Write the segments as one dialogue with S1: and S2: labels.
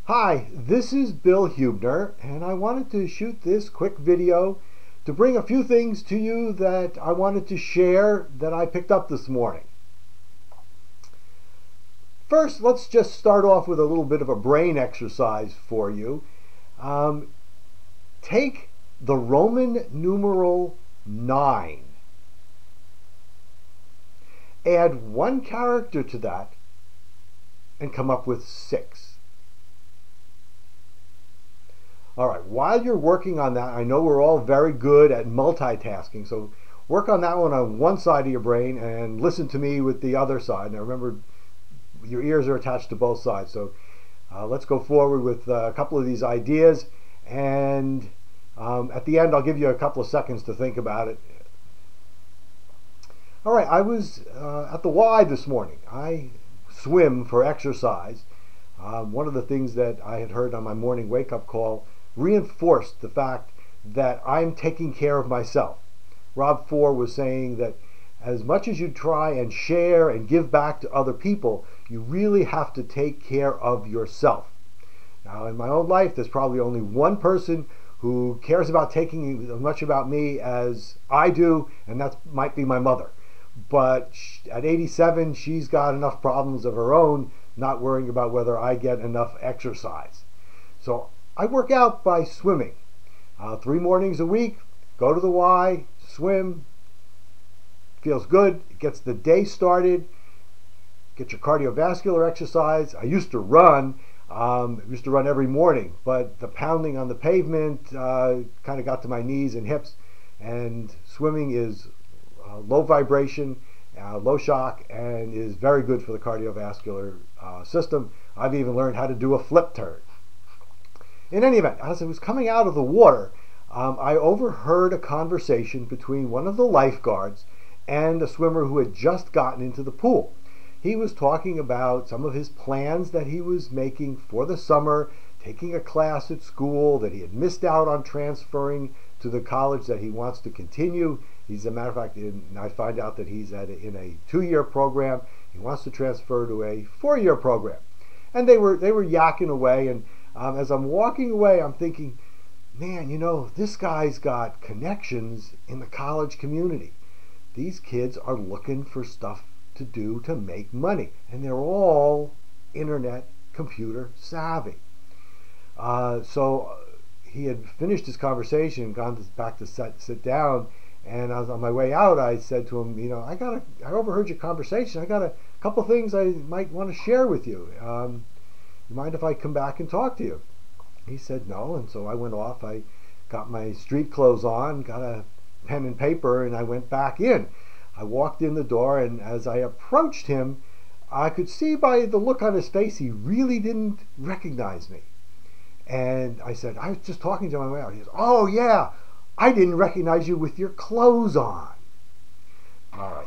S1: Hi, this is Bill Hubner, and I wanted to shoot this quick video to bring a few things to you that I wanted to share that I picked up this morning. First, let's just start off with a little bit of a brain exercise for you. Take the Roman numeral 9. Add one character to that and come up with 6. All right, while you're working on that, I know we're all very good at multitasking, so work on that one on one side of your brain and listen to me with the other side. Now remember, your ears are attached to both sides, so let's go forward with a couple of these ideas, and at the end I'll give you a couple of seconds to think about it. All right, I was at the Y this morning. I swim for exercise. One of the things that I had heard on my morning wake-up call reinforced the fact that I'm taking care of myself. Rob Four was saying that as much as you try and share and give back to other people, you really have to take care of yourself. Now, in my own life, there's probably only one person who cares about taking as much about me as I do, and that might be my mother. But at 87, she's got enough problems of her own, not worrying about whether I get enough exercise. So I work out by swimming. 3 mornings a week, go to the Y, swim. Feels good. It gets the day started. Get your cardiovascular exercise. I used to run. Every morning, but the pounding on the pavement kind of got to my knees and hips, and swimming is low vibration, low shock, and is very good for the cardiovascular system. I've even learned how to do a flip turn. In any event, as I was coming out of the water, I overheard a conversation between one of the lifeguards and a swimmer who had just gotten into the pool. He was talking about some of his plans that he was making for the summer, taking a class at school that he had missed out on transferring to the college that he wants to continue. As a matter of fact, I find out that he's in a 2-year program. He wants to transfer to a 4-year program. And they were yakking away, and as I'm walking away, I'm thinking, man, this guy's got connections in the college community. These kids are looking for stuff to do to make money, and they're all internet computer savvy. So he had finished his conversation and gone back to sit down, and I was on my way out. I said to him, I overheard your conversation. I got a couple things I might want to share with you. You mind if I come back and talk to you? He said no, and so I went off. I got my street clothes on, got a pen and paper, and I went back in. I walked in the door, and as I approached him, I could see by the look on his face he really didn't recognize me. And I said, I was just talking to him on my way out. He goes, oh yeah, I didn't recognize you with your clothes on. All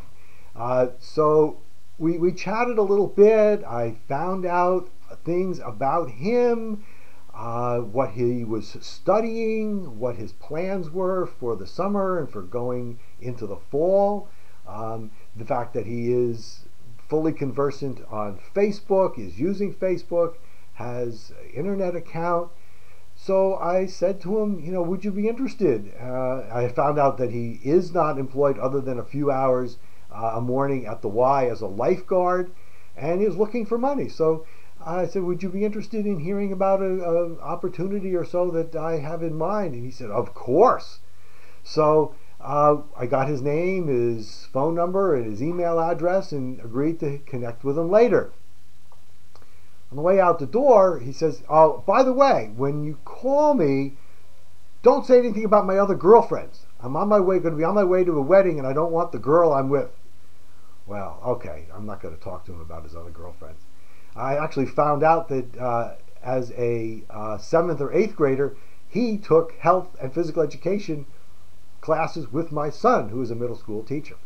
S1: right. So we chatted a little bit. I found out things about him, what he was studying, what his plans were for the summer and for going into the fall. The fact that he is fully conversant on Facebook, is using Facebook, has an internet account. So I said to him, would you be interested? I found out that he is not employed other than a few hours a morning at the Y as a lifeguard, and he was looking for money. So I said, would you be interested in hearing about an opportunity or so that I have in mind? And he said, of course. So I got his name, his phone number, and his email address, and agreed to connect with him later. On the way out the door, he says, oh, by the way, when you call me, don't say anything about my other girlfriends. I'm going to be on my way to a wedding, and I don't want the girl I'm with. Well, okay, I'm not going to talk to him about his other girlfriends. I actually found out that as a 7th or 8th grader, he took health and physical education classes with my son, who is a middle school teacher.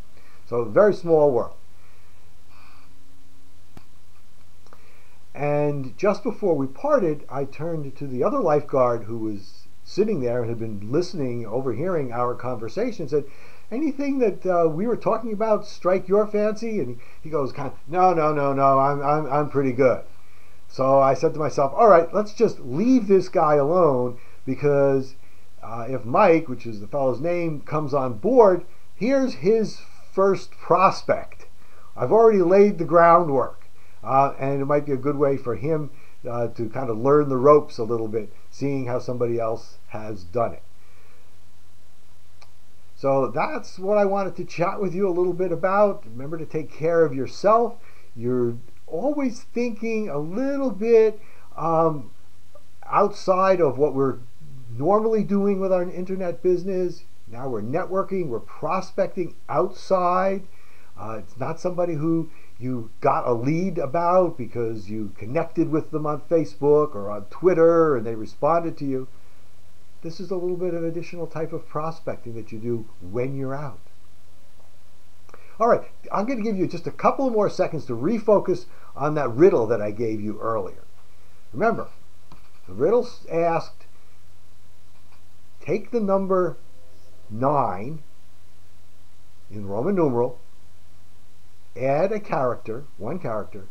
S1: So a very small world. And just before we parted, I turned to the other lifeguard who was sitting there and had been listening, overhearing our conversation, and said, anything that we were talking about strike your fancy? And he goes, no, I'm pretty good. So I said to myself, all right, let's just leave this guy alone, because if Mike, which is the fellow's name, comes on board, here's his first prospect. I've already laid the groundwork, and it might be a good way for him to kind of learn the ropes a little bit, seeing how somebody else has done it. So that's what I wanted to chat with you a little bit about. Remember to take care of yourself. You're always thinking a little bit outside of what we're normally doing with our internet business. Now we're networking, we're prospecting outside. It's not somebody who you got a lead about because you connected with them on Facebook or on Twitter and they responded to you. This is a little bit of additional type of prospecting that you do when you're out. All right, I'm going to give you just a couple more seconds to refocus on that riddle that I gave you earlier. Remember, the riddle asked, take the number 9 in Roman numeral, add a character, one character,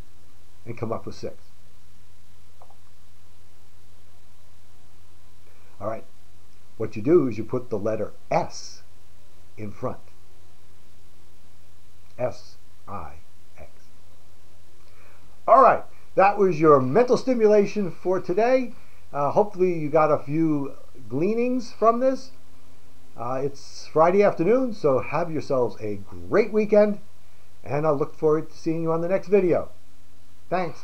S1: and come up with 6. All right, what you do is you put the letter S in front. S-I-X. All right, that was your mental stimulation for today. Hopefully you got a few gleanings from this. It's Friday afternoon, so have yourselves a great weekend, and I'll look forward to seeing you on the next video. Thanks.